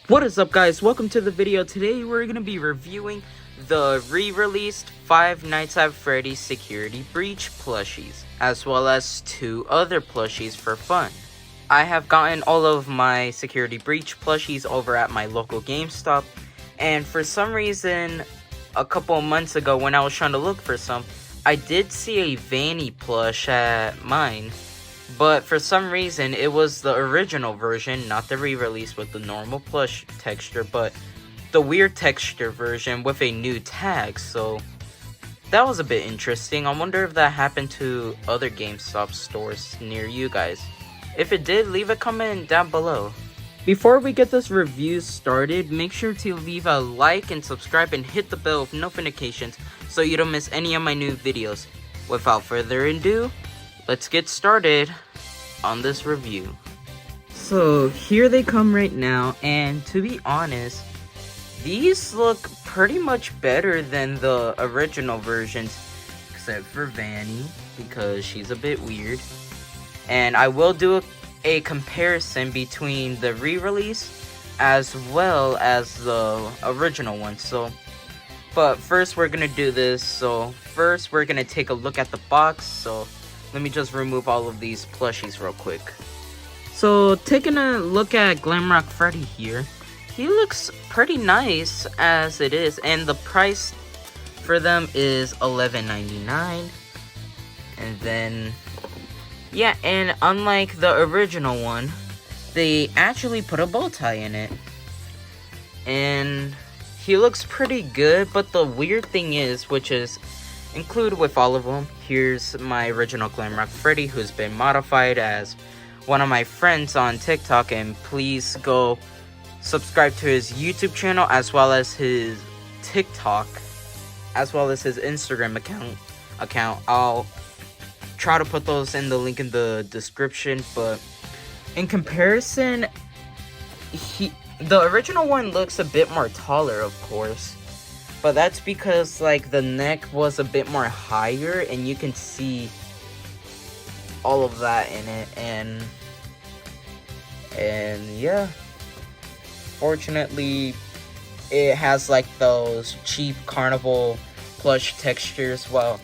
What is up, guys? Welcome to the video. Today we're going to be reviewing the re-released Five Nights at Freddy's Security Breach plushies, as well as 2 other plushies for fun. I have gotten all of my Security Breach plushies over at my local GameStop, and for some reason, a couple of months ago when I was trying to look for some, I did see a Vanny plush at mine. But for some reason, it was the original version, not the re-release with the normal plush texture, but the weird texture version with a new tag. So that was a bit interesting. I wonder if that happened to other GameStop stores near you guys. If it did, leave a comment down below. Before we get this review started, make sure to leave a like and subscribe and hit the bell with notifications so you don't miss any of my new videos. Without further ado, let's get started on this review. So here they come right now, and to be honest, these look pretty much better than the original versions, except for Vanny, because she's a bit weird. And I will do a comparison between the re-release as well as the original one. But first we're gonna do this. So first we're gonna take a look at the box. So let me just remove all of these plushies real quick. So taking a look at Glamrock Freddy here, he looks pretty nice as it is, and the price for them is $11.99. And then yeah, and unlike the original one, they actually put a bow tie in it, and he looks pretty good. But the weird thing is, which is included with all of them, here's my original Glamrock Freddy, who's been modified as one of my friends on TikTok, and please go subscribe to his YouTube channel as well as his TikTok, as well as his Instagram account. I'll try to put those in the link in the description. But in comparison, the original one looks a bit more taller, of course. But that's because, like, the neck was a bit more higher, and you can see all of that in it. And yeah, fortunately, it has like those cheap carnival plush textures. Well,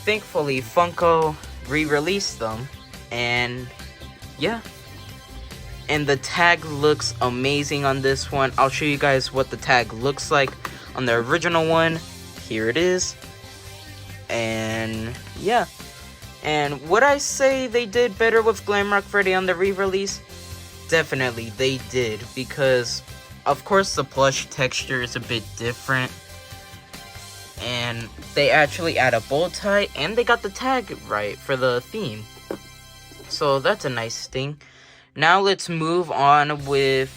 thankfully Funko re-released them, and yeah. And the tag looks amazing on this one. I'll show you guys what the tag looks like on the original one. Here it is. And yeah, and would I say they did better with Glamrock Freddy on the re-release? Definitely they did, because of course the plush texture is a bit different, and they actually add a bow tie, and they got the tag right for the theme, so that's a nice thing. Now let's move on with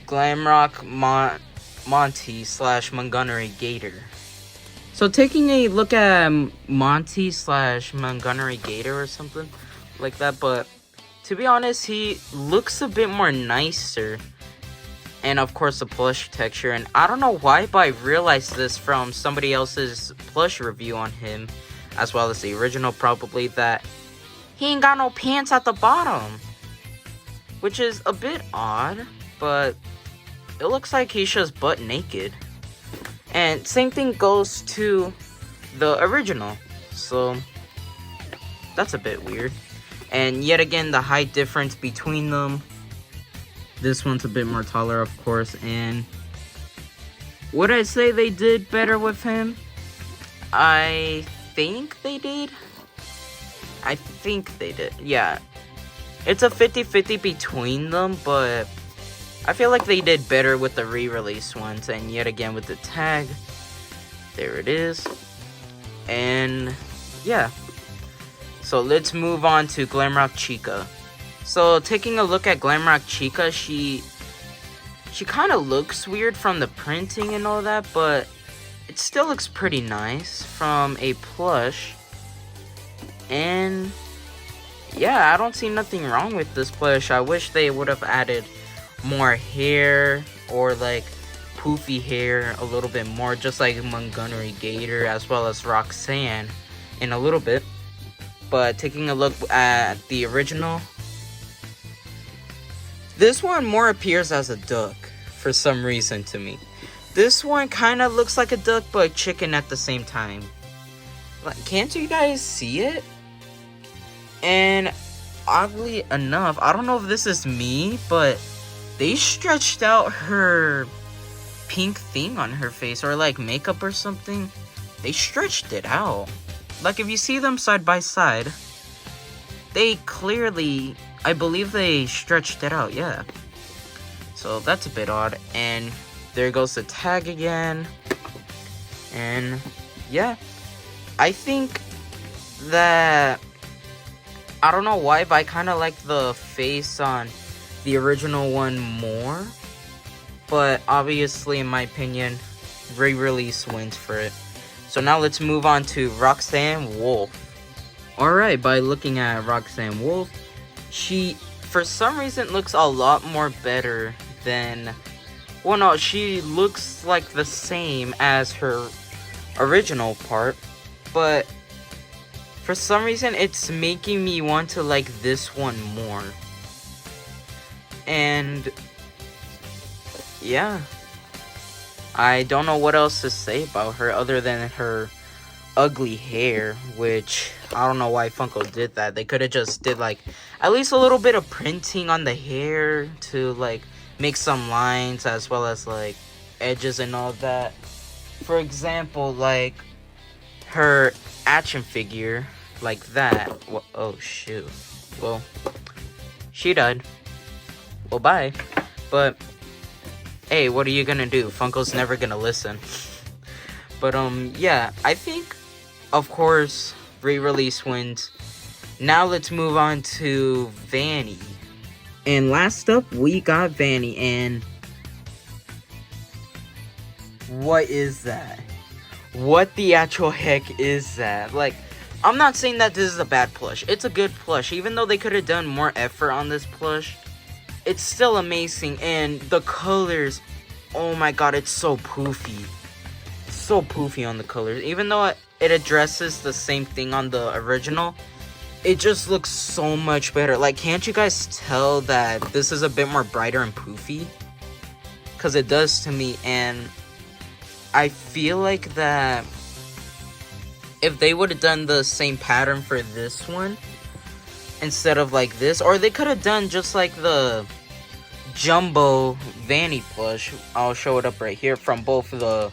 Glamrock Monty / Montgomery Gator. So taking a look at Monty / Montgomery Gator or something like that, but to be honest, he looks a bit more nicer, and of course the plush texture. And I don't know why, but I realized this from somebody else's plush review on him, as well as the original probably, that he ain't got no pants at the bottom, which is a bit odd, but it looks like he's just butt naked. And same thing goes to the original, so that's a bit weird. And yet again, the height difference between them, this one's a bit more taller, of course. And would I say they did better with him? I think they did. Yeah, it's a 50-50 between them, but I feel like they did better with the re-release ones. And yet again with the tag, there it is. And yeah, so let's move on to Glamrock Chica. So taking a look at Glamrock Chica, she kind of looks weird from the printing and all that, but it still looks pretty nice from a plush. And yeah, I don't see nothing wrong with this plush. I wish they would have added more hair, or like poofy hair a little bit more, just like Montgomery Gator as well as Roxanne in a little bit. But taking a look at the original, this one more appears as a duck. for some reason to me. This one kind of looks like a duck but chicken at the same time. Like, can't you guys see it? And oddly enough, I don't know if this is me, but they stretched out her pink thing on her face, or like makeup or something. They stretched it out. Like, if you see them side by side, they clearly, I believe they stretched it out, yeah. So that's a bit odd. And there goes the tag again. And yeah, I think that, I don't know why, but I kind of like the face on the original one more. But obviously, in my opinion, Rerelease wins for it. So now let's move on to Roxanne Wolf. Alright, by looking at Roxanne Wolf, she, for some reason, looks a lot more better than... Well, no, she looks like the same as her original part. But for some reason, it's making me want to like this one more. And yeah, I don't know what else to say about her other than her ugly hair, which I don't know why Funko did that. They could have just did like at least a little bit of printing on the hair to like make some lines as well as like edges and all that. For example, like her action figure, like that. Well, oh shoot. Well, she died. Well, bye. But hey, what are you gonna do? Funko's never gonna listen. But yeah, I think, of course, Rerelease wins. Now let's move on to Vanny. And last up, we got Vanny. And what is that? What the actual heck is that? Like, I'm not saying that this is a bad plush. It's a good plush. Even though they could have done more effort on this plush, it's still amazing. And the colors, oh my god, it's so poofy. It's so poofy on the colors. Even though it addresses the same thing on the original, it just looks so much better. Like, can't you guys tell that this is a bit more brighter and poofy? Because it does to me. And I feel like that if they would have done the same pattern for this one instead of like this, or they could have done just like the jumbo Vanny plush. I'll show it up right here from both the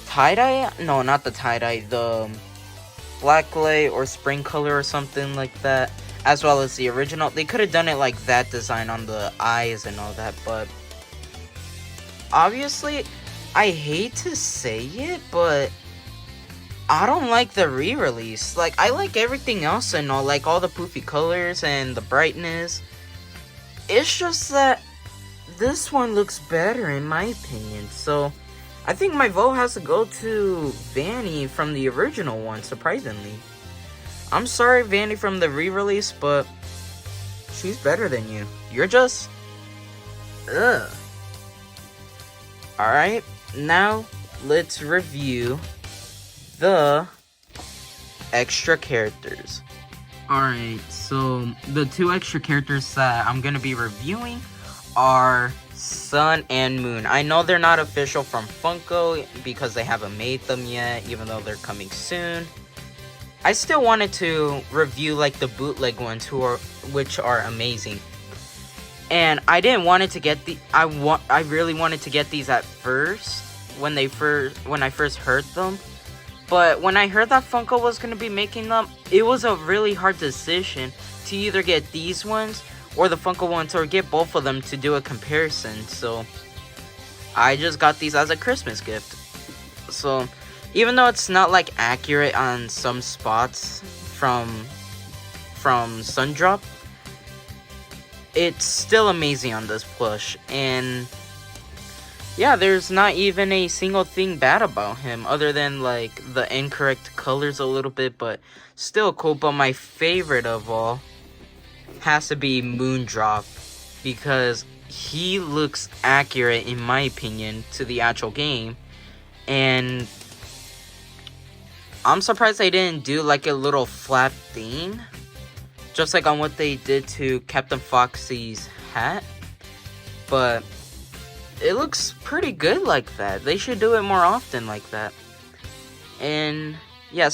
tie-dye, no, not the tie-dye, the black lay or spring color or something like that, as well as the original. They could have done it like that design on the eyes and all that, but obviously, I hate to say it, but I don't like the re-release. Like, I like everything else and all, like all the poofy colors and the brightness. It's just that this one looks better in my opinion. So I think my vote has to go to Vanny from the original one, surprisingly. I'm sorry, Vanny from the re-release, but she's better than you. You're just... ugh. Alright, now let's review the extra characters. Alright, so the two extra characters that I'm going to be reviewing are Sun and Moon. I know they're not official from Funko because they haven't made them yet, even though they're coming soon. I still wanted to review like the bootleg ones which are amazing. And I didn't want it to get I really wanted to get these at first when I first heard them. But when I heard that Funko was going to be making them, it was a really hard decision to either get these ones or the Funko ones, or get both of them to do a comparison. So I just got these as a Christmas gift. So even though it's not like accurate on some spots from Sundrop, it's still amazing on this plush. And yeah, there's not even a single thing bad about him other than like the incorrect colors a little bit, but still cool. But my favorite of all has to be Moondrop, because he looks accurate in my opinion to the actual game. And I'm surprised they didn't do like a little flap thing, just like on what they did to Captain Foxy's hat. But it looks pretty good like that. They should do it more often like that. And yeah,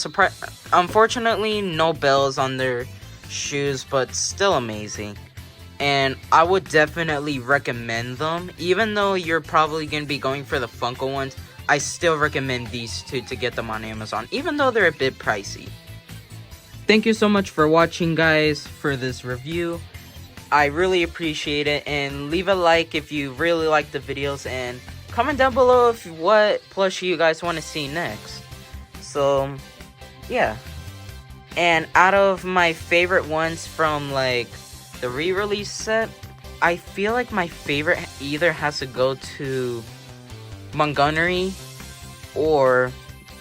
unfortunately, no bells on their shoes, but still amazing. And I would definitely recommend them. Even though you're probably going to be going for the Funko ones, I still recommend these two to get them on Amazon, even though they're a bit pricey. Thank you so much for watching, guys, for this review. I really appreciate it, and leave a like if you really like the videos, and comment down below what plushie you guys want to see next. So, yeah. And out of my favorite ones from, like, the re-release set, I feel like my favorite either has to go to Montgomery or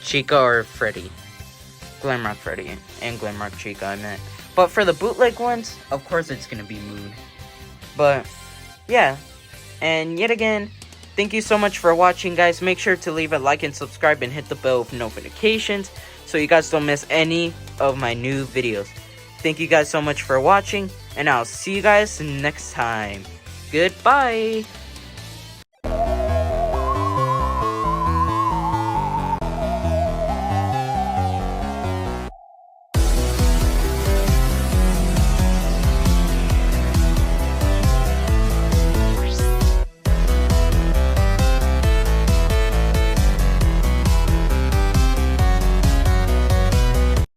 Chica or Freddy. Glamrock Freddy and Glamrock Chica, I meant. But for the bootleg ones, of course it's gonna be Moon. But, yeah. And yet again, thank you so much for watching, guys. Make sure to leave a like and subscribe and hit the bell with notifications so you guys don't miss any of my new videos. Thank you guys so much for watching, and I'll see you guys next time. Goodbye!